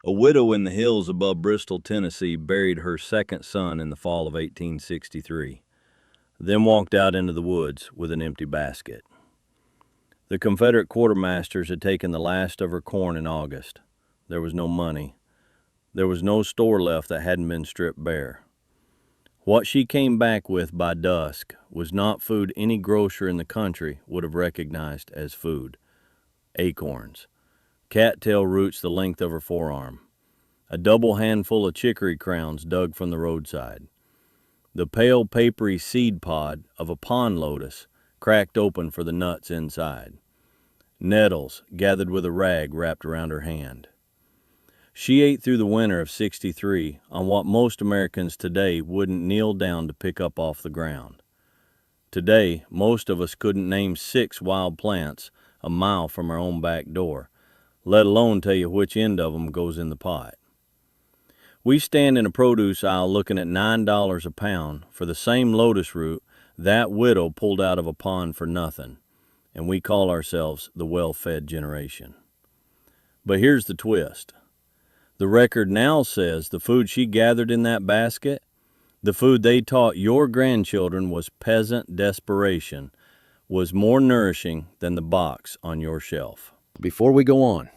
A widow in the hills above Bristol, Tennessee, buried her second son in the fall of 1863, then walked out into the woods with an empty basket. The Confederate quartermasters had taken the last of her corn in August. There was no money. There was no store left that hadn't been stripped bare. What she came back with by dusk was not food any grocer in the country would have recognized as food. Acorns. Cattail roots the length of her forearm. A double handful of chicory crowns dug from the roadside. The pale papery seed pod of a pond lotus cracked open for the nuts inside. Nettles gathered with a rag wrapped around her hand. She ate through the winter of '63 on what most Americans today wouldn't kneel down to pick up off the ground. Today, most of us couldn't name 6 wild plants a mile from our own back door, let alone tell you which end of them goes in the pot. We stand in a produce aisle looking at $9 a pound for the same lotus root that widow pulled out of a pond for nothing, and we call ourselves the well-fed generation. But here's the twist. The record now says the food she gathered in that basket, the food they taught your grandchildren was peasant desperation, was more nourishing than the box on your shelf. Before we go on,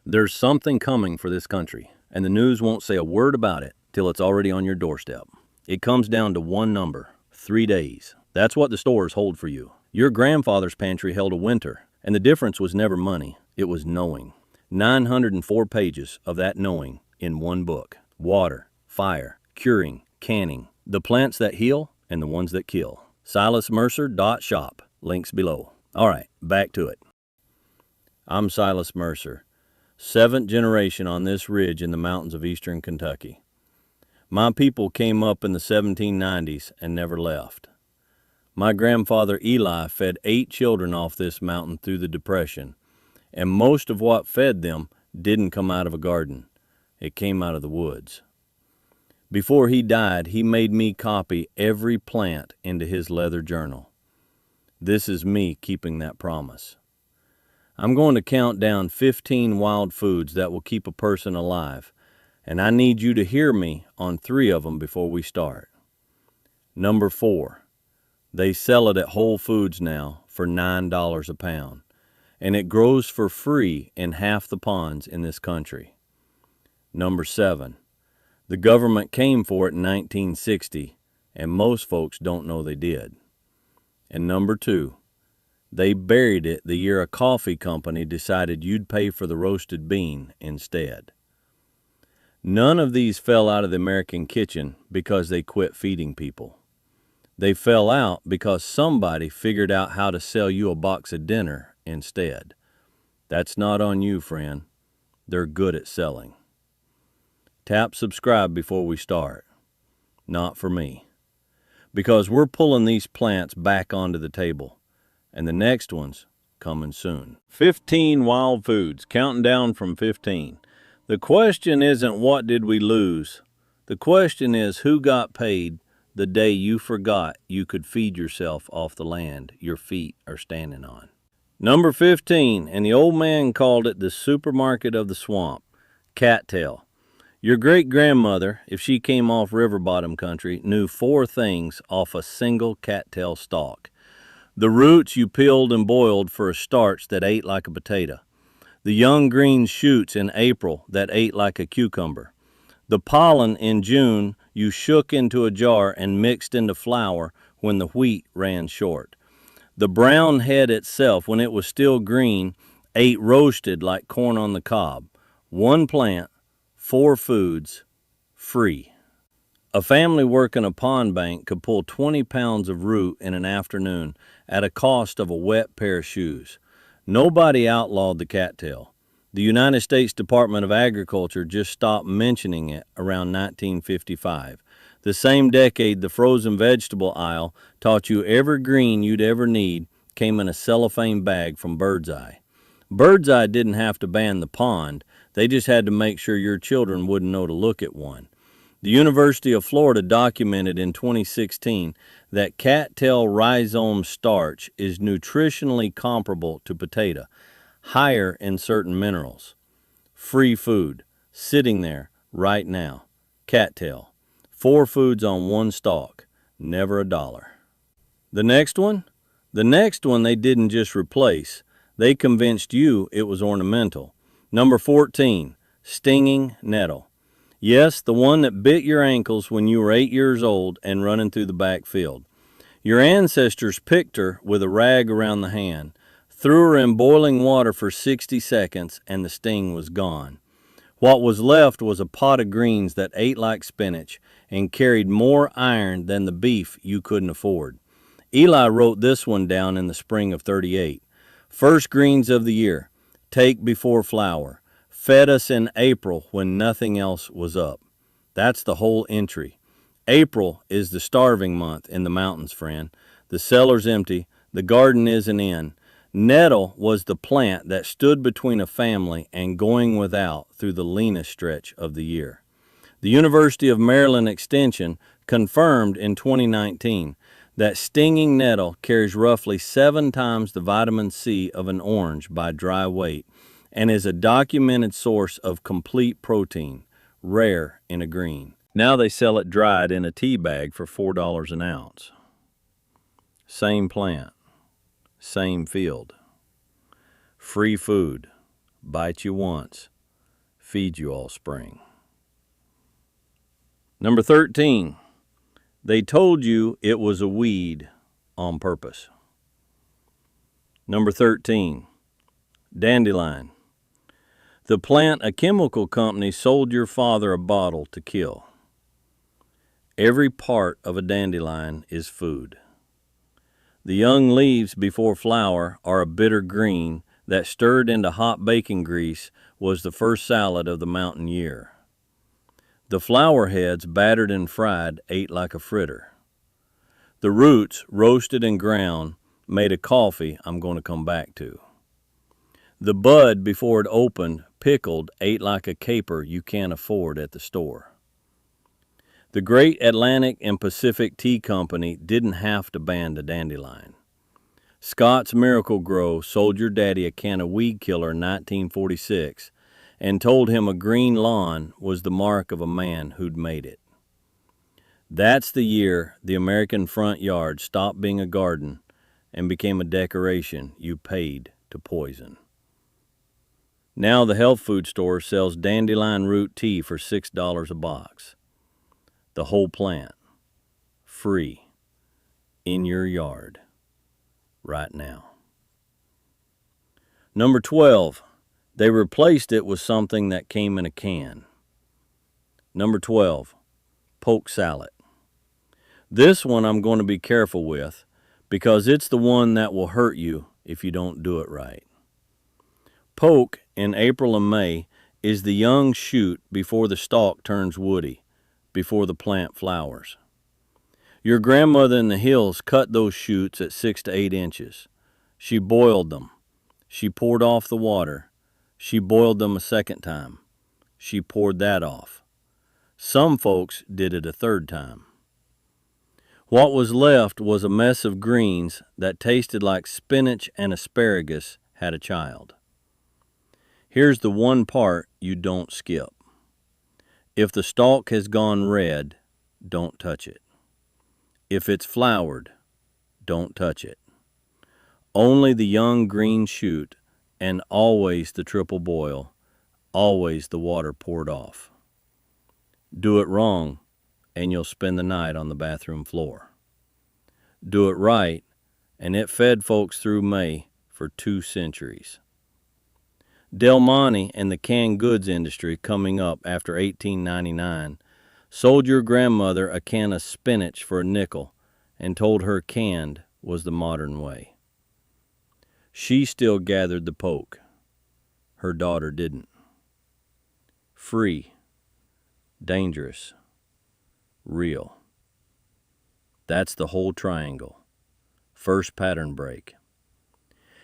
there's something coming for this country, and the news won't say a word about it till it's already on your doorstep. It comes down to one number: 3 days. That's what the stores hold for you. Your grandfather's pantry held a winter, and the difference was never money, it was knowing. 904 pages of that knowing in one book. Water, fire, curing, canning, the plants that heal and the ones that kill. SilasMercer.shop. Links below. All right, back to it. I'm Silas Mercer, 7th generation on this ridge in the mountains of eastern Kentucky. My people came up in the 1790s and never left. My grandfather Eli fed 8 children off this mountain through the Depression, and most of what fed them didn't come out of a garden. It came out of the woods. Before he died, he made me copy every plant into his leather journal. This is me keeping that promise. I'm going to count down 15 wild foods that will keep a person alive, and I need you to hear me on 3 of them before we start. Number 4. They sell it at Whole Foods now for $9 a pound, and it grows for free in half the ponds in this country. Number 7. The government came for it in 1960, and most folks don't know they did. And number 2. They buried it the year a coffee company decided you'd pay for the roasted bean instead. None of these fell out of the American kitchen because they quit feeding people. They fell out because somebody figured out how to sell you a box of dinner instead. That's not on you, friend. They're good at selling. Tap subscribe before we start. Not for me. Because we're pulling these plants back onto the table, and the next one's coming soon. 15 wild foods, counting down from 15. The question isn't what did we lose. The question is who got paid the day you forgot you could feed yourself off the land your feet are standing on. Number 15, and the old man called it the supermarket of the swamp, cattail. Your great-grandmother, if she came off river bottom country, knew 4 things off a single cattail stalk. The roots you peeled and boiled for a starch that ate like a potato. The young green shoots in April that ate like a cucumber. The pollen in June you shook into a jar and mixed into flour when the wheat ran short. The brown head itself, when it was still green, ate roasted like corn on the cob. 1 plant, 4 foods, free. A family working a pond bank could pull 20 pounds of root in an afternoon at a cost of a wet pair of shoes. Nobody outlawed the cattail. The United States Department of Agriculture just stopped mentioning it around 1955. The same decade the frozen vegetable aisle taught you every green you'd ever need came in a cellophane bag from Birdseye. Birdseye didn't have to ban the pond. They just had to make sure your children wouldn't know to look at one. The University of Florida documented in 2016 that cattail rhizome starch is nutritionally comparable to potato, higher in certain minerals. Free food. sitting there right now. Cattail. 4 foods on 1 stalk. Never $1. The next one? The next one they didn't just replace. They convinced you it was ornamental. Number 14, stinging nettle. Yes, the one that bit your ankles when you were 8 years old and running through the backfield. Your ancestors picked her with a rag around the hand, threw her in boiling water for 60 seconds, and the sting was gone. What was left was a pot of greens that ate like spinach and carried more iron than the beef you couldn't afford. Eli wrote this one down in the spring of 38. First greens of the year, take before flower. Fed us in April when nothing else was up. That's the whole entry. April is the starving month in the mountains, friend. The cellar's empty. The garden isn't in. Nettle was the plant that stood between a family and going without through the leanest stretch of the year. The University of Maryland Extension confirmed in 2019 that stinging nettle carries roughly 7 times the vitamin C of an orange by dry weight and is a documented source of complete protein, rare in a green. Now they sell it dried in a tea bag for $4 an ounce. Same plant, same field. Free food, bite you once, feed you all spring. Number 13, they told you it was a weed on purpose. Number 13, dandelion. The plant a chemical company sold your father a bottle to kill. Every part of a dandelion is food. The young leaves before flower are a bitter green that stirred into hot bacon grease was the first salad of the mountain year. The flower heads, battered and fried, ate like a fritter. The roots, roasted and ground, made a coffee I'm going to come back to. The bud, before it opened, pickled, ate like a caper you can't afford at the store. The great Atlantic and Pacific Tea Company didn't have to ban the dandelion. Scott's Miracle-Gro sold your daddy a can of weed killer in 1946 and told him a green lawn was the mark of a man who'd made it. That's the year the American front yard stopped being a garden and became a decoration you paid to poison. Now the health food store sells dandelion root tea for $6 a box. The whole plant, free, in your yard, right now. Number 12, they replaced it with something that came in a can. Number 12, poke salad. This one I'm going to be careful with because it's the one that will hurt you if you don't do it right. Poke in April and May is the young shoot before the stalk turns woody, before the plant flowers. Your grandmother in the hills cut those shoots at 6 to 8 inches. She boiled them. She poured off the water. She boiled them a second time. She poured that off. Some folks did it a third time. What was left was a mess of greens that tasted like spinach and asparagus had a child. Here's the one part you don't skip. If the stalk has gone red, don't touch it. If it's flowered, don't touch it. Only the young green shoot, and always the triple boil, always the water poured off. Do it wrong, and you'll spend the night on the bathroom floor. Do it right, and it fed folks through May for 2 centuries. Del Monte and the canned goods industry coming up after 1899 sold your grandmother a can of spinach for a nickel and told her canned was the modern way. She still gathered the poke. Her daughter didn't. Free, dangerous, real. That's the whole triangle. First pattern break.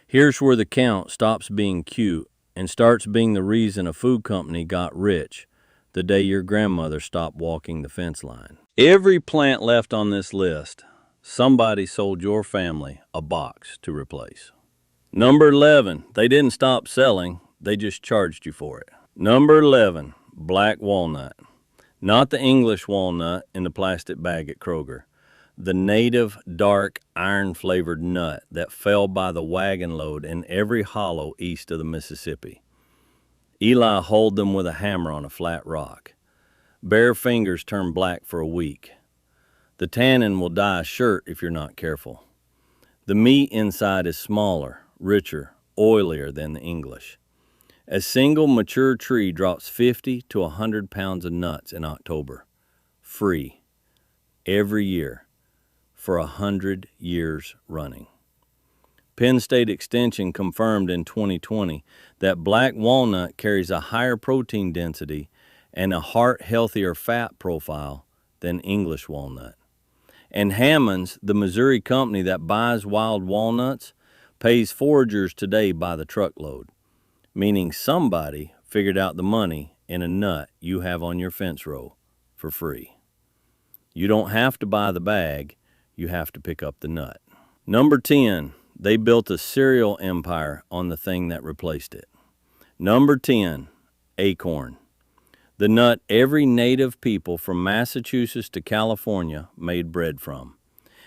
Here's where the count stops being cute and starts being the reason a food company got rich the day your grandmother stopped walking the fence line. Every plant left on this list, somebody sold your family a box to replace. Number 11, they didn't stop selling, they just charged you for it. Number 11, black walnut. Not the English walnut in the plastic bag at Kroger. The native, dark, iron-flavored nut that fell by the wagon load in every hollow east of the Mississippi. Eli hauled them with a hammer on a flat rock. Bare fingers turn black for a week. The tannin will dye a shirt if you're not careful. The meat inside is smaller, richer, oilier than the English. A single mature tree drops 50 to 100 pounds of nuts in October. Free. Every year. For 100 years running. Penn State Extension confirmed in 2020 that black walnut carries a higher protein density and a heart-healthier fat profile than English walnut. And Hammond's, the Missouri company that buys wild walnuts, pays foragers today by the truckload, meaning somebody figured out the money in a nut you have on your fence row for free. You don't have to buy the bag, you have to pick up the nut. Number 10, they built a cereal empire on the thing that replaced it. Number 10, Acorn. The nut every native people from Massachusetts to California made bread from.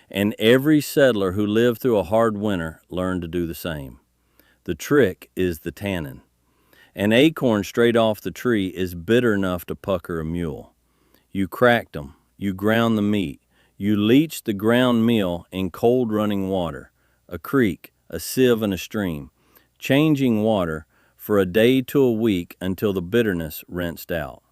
And every settler who lived through a hard winter learned to do the same. The trick is the tannin. An acorn straight off the tree is bitter enough to pucker a mule. You cracked them, you ground the meat, you leached the ground meal in cold running water, a creek, a sieve, and a stream, changing water for a day to a week until the bitterness rinsed out.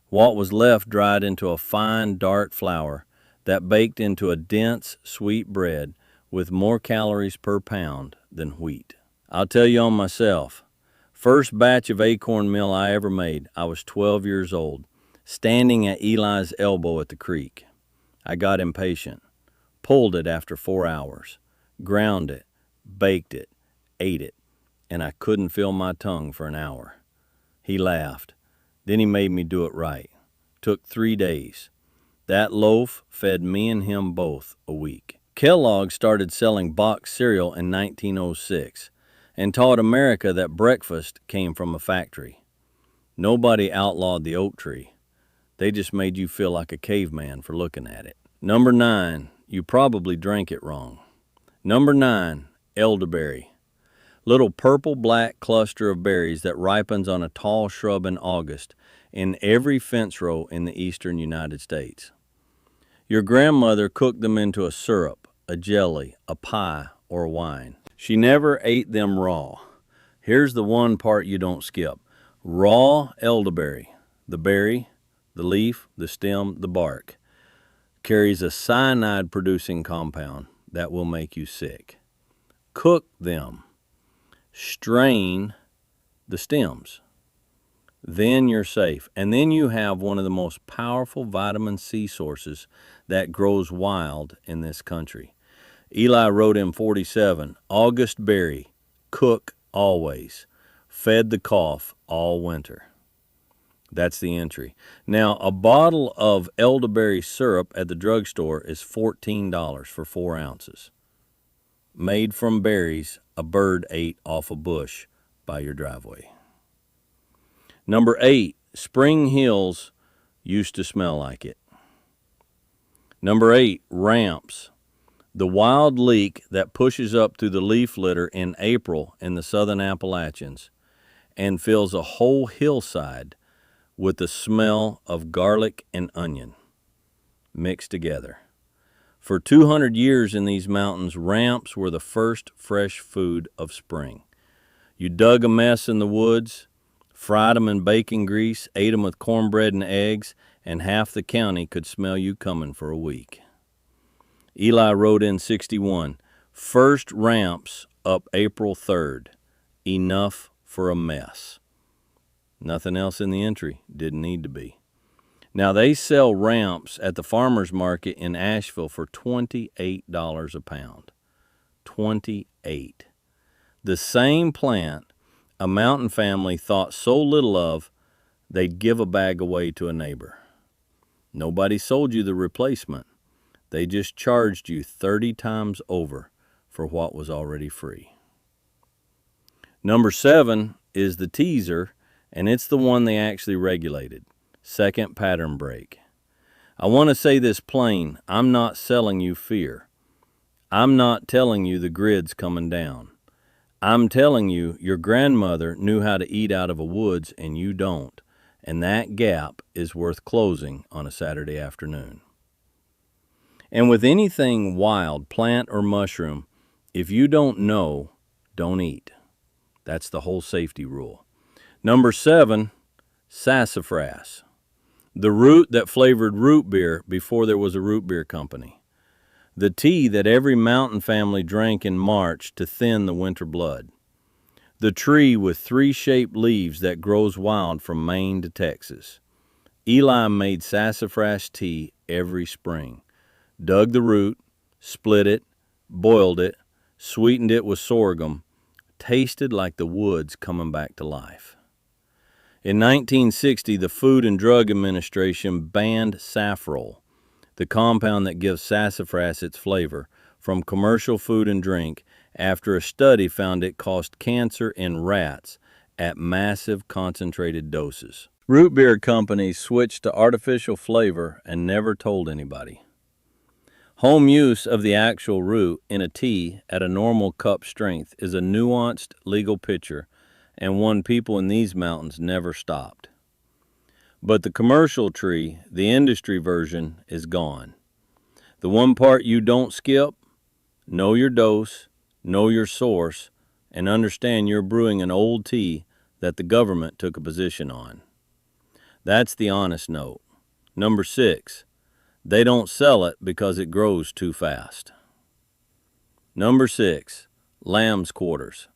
What was left dried into a fine, dark flour that baked into a dense, sweet bread with more calories per pound than wheat. I'll tell you on myself, first batch of acorn meal I ever made, I was 12 years old, standing at Eli's elbow at the creek. I got impatient, pulled it after 4 hours, ground it, baked it, ate it, and I couldn't feel my tongue for an hour. He laughed. Then he made me do it right. Took 3 days. That loaf fed me and him both a week. Kellogg started selling boxed cereal in 1906 and taught America that breakfast came from a factory. Nobody outlawed the oak tree. They just made you feel like a caveman for looking at it. Number 9, you probably drank it wrong. Number 9, elderberry. Little purple-black cluster of berries that ripens on a tall shrub in August in every fence row in the eastern United States. Your grandmother cooked them into a syrup, a jelly, a pie, or a wine. She never ate them raw. Here's the one part you don't skip. Raw elderberry, the berry, the leaf, the stem, the bark, carries a cyanide-producing compound that will make you sick. Cook them. Strain the stems. Then you're safe. And then you have one of the most powerful vitamin C sources that grows wild in this country. Eli wrote in 47, August berry, cook always, fed the cough all winter. That's the entry. Now, a bottle of elderberry syrup at the drugstore is $14 for 4 ounces. Made from berries a bird ate off a bush by your driveway. Number 8, Spring Hills used to smell like it. Number 8, ramps. The wild leek that pushes up through the leaf litter in April in the southern Appalachians and fills a whole hillside with the smell of garlic and onion mixed together. For 200 years in these mountains, ramps were the first fresh food of spring. You dug a mess in the woods, fried them in bacon grease, ate them with cornbread and eggs, and half the county could smell you coming for a week. Eli wrote in 61, first ramps up April 3rd, enough for a mess. Nothing else in the entry, didn't need to be. Now they sell ramps at the farmer's market in Asheville for $28 a pound. 28. The same plant a mountain family thought so little of, they'd give a bag away to a neighbor. Nobody sold you the replacement. They just charged you 30 times over for what was already free. Number 7 is the teaser, and it's the one they actually regulated. Second pattern break. I want to say this plain. I'm not selling you fear. I'm not telling you the grid's coming down. I'm telling you your grandmother knew how to eat out of a woods and you don't, and that gap is worth closing on a Saturday afternoon. And with anything wild, plant or mushroom, if you don't know, don't eat. That's the whole safety rule. Number 7, sassafras. The root that flavored root beer before there was a root beer company. The tea that every mountain family drank in March to thin the winter blood. The tree with 3 shaped leaves that grows wild from Maine to Texas. Eli made sassafras tea every spring. Dug the root, split it, boiled it, sweetened it with sorghum, tasted like the woods coming back to life. In 1960, the Food and Drug Administration banned saffrole, the compound that gives sassafras its flavor, from commercial food and drink after a study found it caused cancer in rats at massive concentrated doses. Root beer companies switched to artificial flavor and never told anybody. Home use of the actual root in a tea at a normal cup strength is a nuanced legal picture and one people in these mountains never stopped. But the commercial tree, the industry version, is gone. The one part you don't skip: know your dose, know your source, and understand you're brewing an old tea that the government took a position on. That's the honest note. Number 6, they don't sell it because it grows too fast. Number 6, lamb's quarters.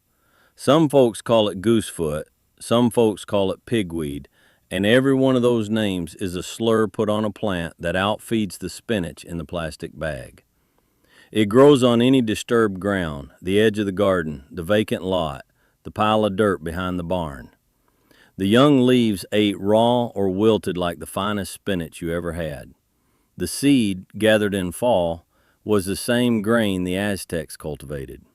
Some folks call it goosefoot, some folks call it pigweed, and every one of those names is a slur put on a plant that outfeeds the spinach in the plastic bag. It grows on any disturbed ground, the edge of the garden, the vacant lot, the pile of dirt behind the barn. The young leaves ate raw or wilted like the finest spinach you ever had. The seed, gathered in fall, was the same grain the Aztecs cultivated.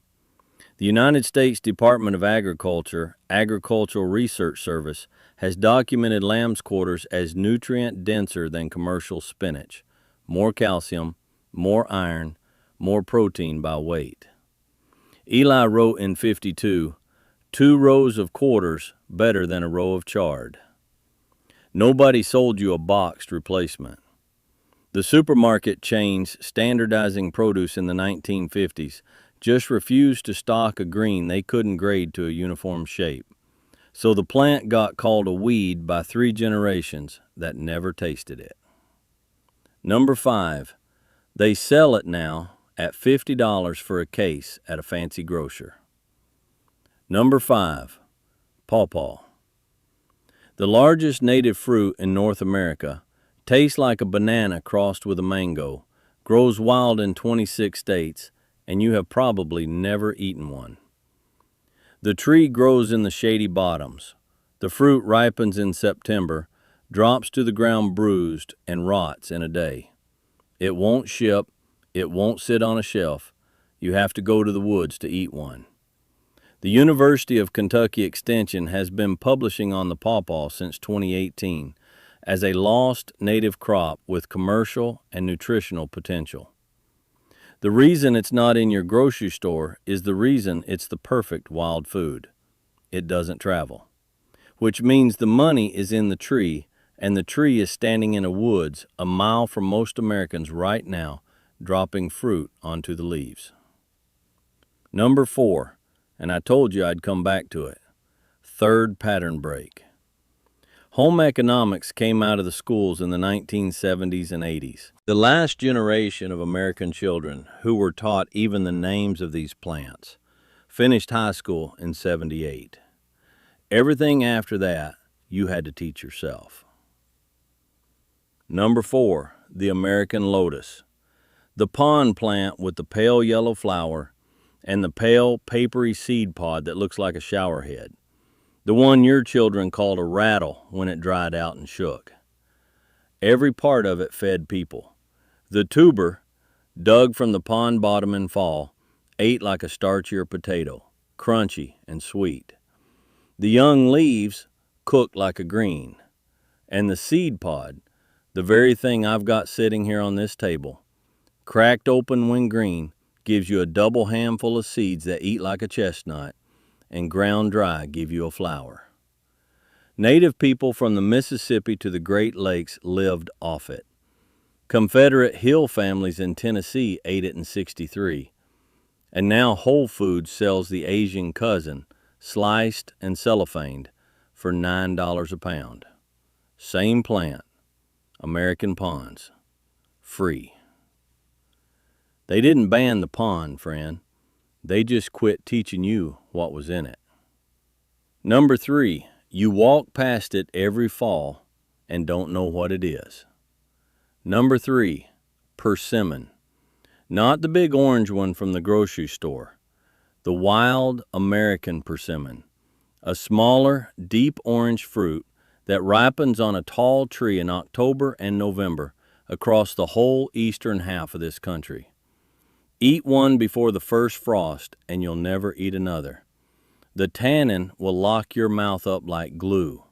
The United States Department of Agriculture, Agricultural Research Service, has documented lamb's quarters as nutrient denser than commercial spinach. More calcium, more iron, more protein by weight. Eli wrote in 52, 2 rows of quarters better than a row of chard. Nobody sold you a boxed replacement. The supermarket chains standardizing produce in the 1950s just refused to stock a green they couldn't grade to a uniform shape. So the plant got called a weed by 3 generations that never tasted it. Number 5, they sell it now at $50 for a case at a fancy grocer. Number 5, pawpaw. The largest native fruit in North America, tastes like a banana crossed with a mango, grows wild in 26 states, and you have probably never eaten one. The tree grows in the shady bottoms. The fruit ripens in September, drops to the ground bruised, and rots in a day. It won't ship. It won't sit on a shelf. You have to go to the woods to eat one. The University of Kentucky Extension has been publishing on the pawpaw since 2018 as a lost native crop with commercial and nutritional potential. The reason it's not in your grocery store is the reason it's the perfect wild food. It doesn't travel, which means the money is in the tree, and the tree is standing in a woods a mile from most Americans right now, dropping fruit onto the leaves. Number 4, and I told you I'd come back to it, third pattern break. Home economics came out of the schools in the 1970s and 80s. The last generation of American children who were taught even the names of these plants finished high school in 78. Everything after that, you had to teach yourself. Number 4, the American lotus. The pond plant with the pale yellow flower and the pale, papery seed pod that looks like a shower head. The one your children called a rattle when it dried out and shook. Every part of it fed people. The tuber, dug from the pond bottom in fall, ate like a starchier potato, crunchy and sweet. The young leaves, cooked like a green. And the seed pod, the very thing I've got sitting here on this table, cracked open when green, gives you a double handful of seeds that eat like a chestnut, and ground dry give you a flower. Native people from the Mississippi to the Great Lakes lived off it. Confederate Hill families in Tennessee ate it in '63. And now Whole Foods sells the Asian cousin, sliced and cellophaned, for $9 a pound. Same plant, American ponds, free. They didn't ban the pond, friend. They just quit teaching you what was in it. Number 3, you walk past it every fall and don't know what it is. Number 3, persimmon. Not the big orange one from the grocery store. The wild American persimmon. A smaller, deep orange fruit that ripens on a tall tree in October and November across the whole eastern half of this country. Eat one before the first frost and you'll never eat another. The tannin will lock your mouth up like glue.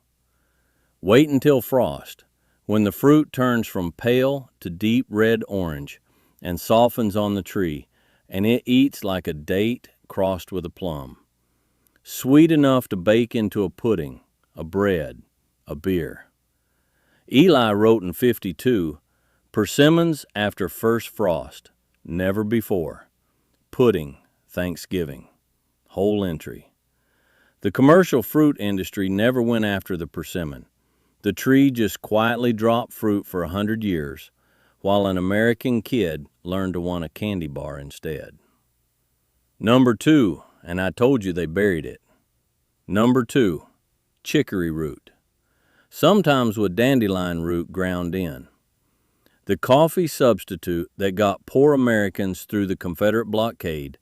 Wait until frost, when the fruit turns from pale to deep red orange and softens on the tree, and it eats like a date crossed with a plum. Sweet enough to bake into a pudding, a bread, a beer. Eli wrote in '52, persimmons after first frost, never before. Pudding, Thanksgiving. Whole entry. The commercial fruit industry never went after the persimmon. The tree just quietly dropped fruit for 100 years, while an American kid learned to want a candy bar instead. Number 2, and I told you they buried it. Number 2, chicory root. Sometimes with dandelion root ground in. The coffee substitute that got poor Americans through the Confederate blockade,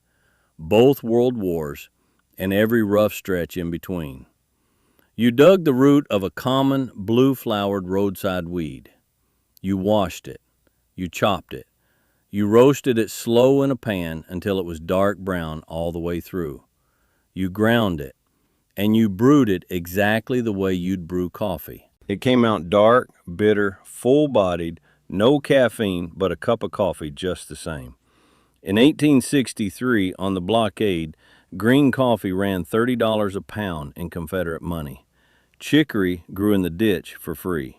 both world wars, and every rough stretch in between. You dug the root of a common blue-flowered roadside weed. You washed it. You chopped it. You roasted it slow in a pan until it was dark brown all the way through. You ground it, and you brewed it exactly the way you'd brew coffee. It came out dark, bitter, full-bodied, no caffeine, but a cup of coffee just the same. In 1863, on the blockade, green coffee ran $30 a pound in Confederate money. Chicory grew in the ditch for free.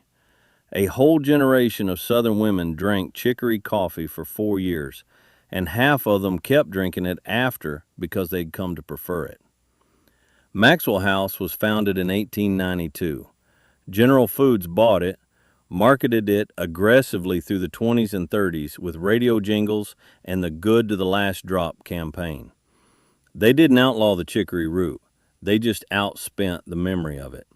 A whole generation of Southern women drank chicory coffee for 4 years, and half of them kept drinking it after because they'd come to prefer it. Maxwell House was founded in 1892. General Foods bought it, marketed it aggressively through the 20s and 30s with radio jingles and the Good to the Last Drop campaign. They didn't outlaw the chicory root. They just outspent the memory of it.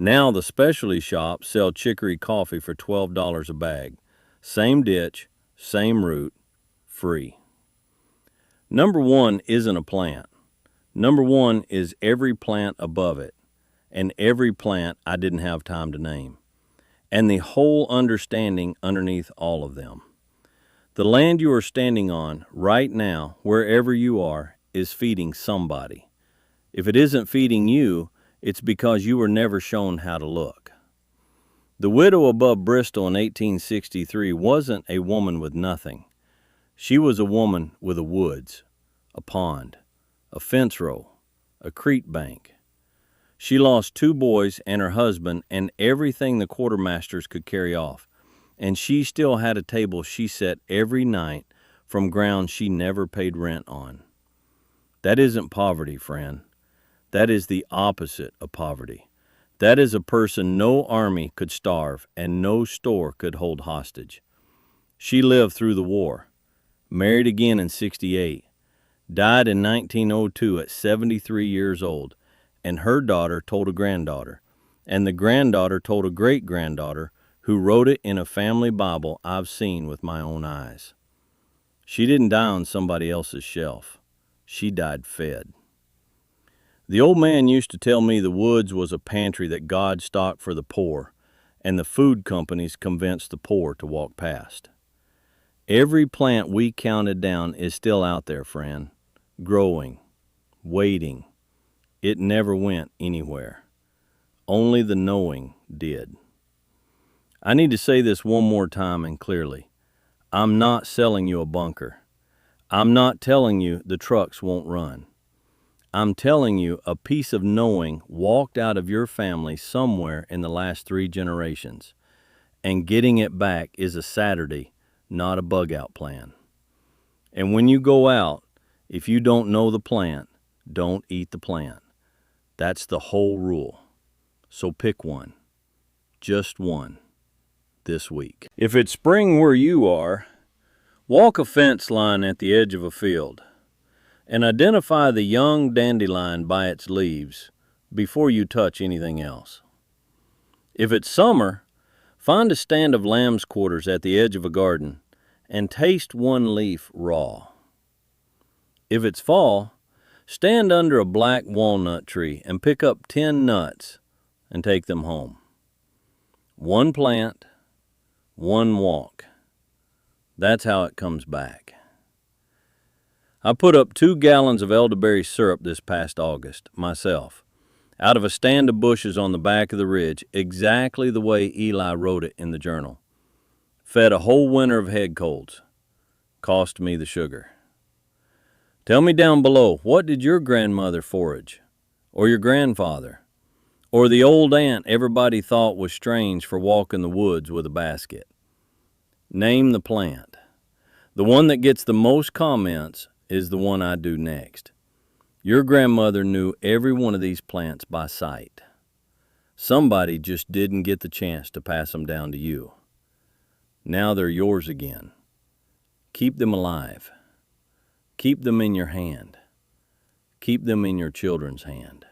Now the specialty shops sell chicory coffee for $12 a bag. Same ditch, same root, free. Number 1 isn't a plant. Number 1 is every plant above it, and every plant I didn't have time to name, and the whole understanding underneath all of them. The land you are standing on right now, wherever you are, is feeding somebody. If it isn't feeding you, it's because you were never shown how to look. The widow above Bristol in 1863 wasn't a woman with nothing. She was a woman with a woods, a pond, a fence row, a creek bank. She lost 2 boys and her husband and everything the quartermasters could carry off, and she still had a table she set every night from ground she never paid rent on. That isn't poverty, friend. That is the opposite of poverty. That is a person no army could starve and no store could hold hostage. She lived through the war, married again in '68, died in 1902 at 73 years old, and her daughter told a granddaughter, and the granddaughter told a great-granddaughter who wrote it in a family Bible I've seen with my own eyes. She didn't die on somebody else's shelf. She died fed. The old man used to tell me the woods was a pantry that God stocked for the poor, and the food companies convinced the poor to walk past. Every plant we counted down is still out there, friend, growing, waiting. It never went anywhere. Only the knowing did. I need to say this one more time and clearly. I'm not selling you a bunker. I'm not telling you the trucks won't run. I'm telling you a piece of knowing walked out of your family somewhere in the last 3 generations, and getting it back is a Saturday, not a bug-out plan. And when you go out, if you don't know the plant, don't eat the plant. That's the whole rule. So pick one, just one, this week. If it's spring where you are, walk a fence line at the edge of a field and identify the young dandelion by its leaves before you touch anything else. If it's summer, find a stand of lamb's quarters at the edge of a garden and taste one leaf raw. If it's fall, stand under a black walnut tree and pick up 10 nuts and take them home. One plant, one walk. That's how it comes back. I put up 2 gallons of elderberry syrup this past August, myself, out of a stand of bushes on the back of the ridge, exactly the way Eli wrote it in the journal. Fed a whole winter of head colds. Cost me the sugar. Tell me down below, what did your grandmother forage? Or your grandfather? Or the old aunt everybody thought was strange for walking the woods with a basket? Name the plant. The one that gets the most comments is the one I do next. Your grandmother knew every one of these plants by sight. Somebody just didn't get the chance to pass them down to you. Now they're yours again. Keep them alive. Keep them in your hand. Keep them in your children's hand.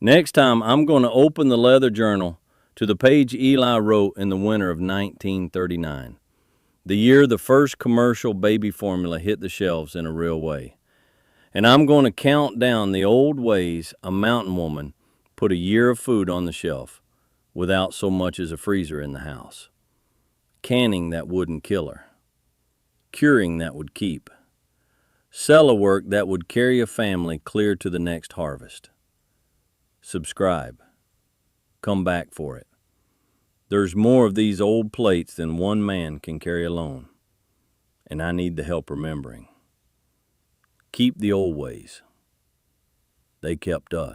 Next time, I'm going to open the leather journal to the page Eli wrote in the winter of 1939. The year the first commercial baby formula hit the shelves in a real way. And I'm going to count down the old ways a mountain woman put a year of food on the shelf without so much as a freezer in the house. Canning that wouldn't kill her. Curing that would keep. Cellar work that would carry a family clear to the next harvest. Subscribe. Come back for it. There's more of these old plates than one man can carry alone, and I need the help remembering. Keep the old ways. They kept us.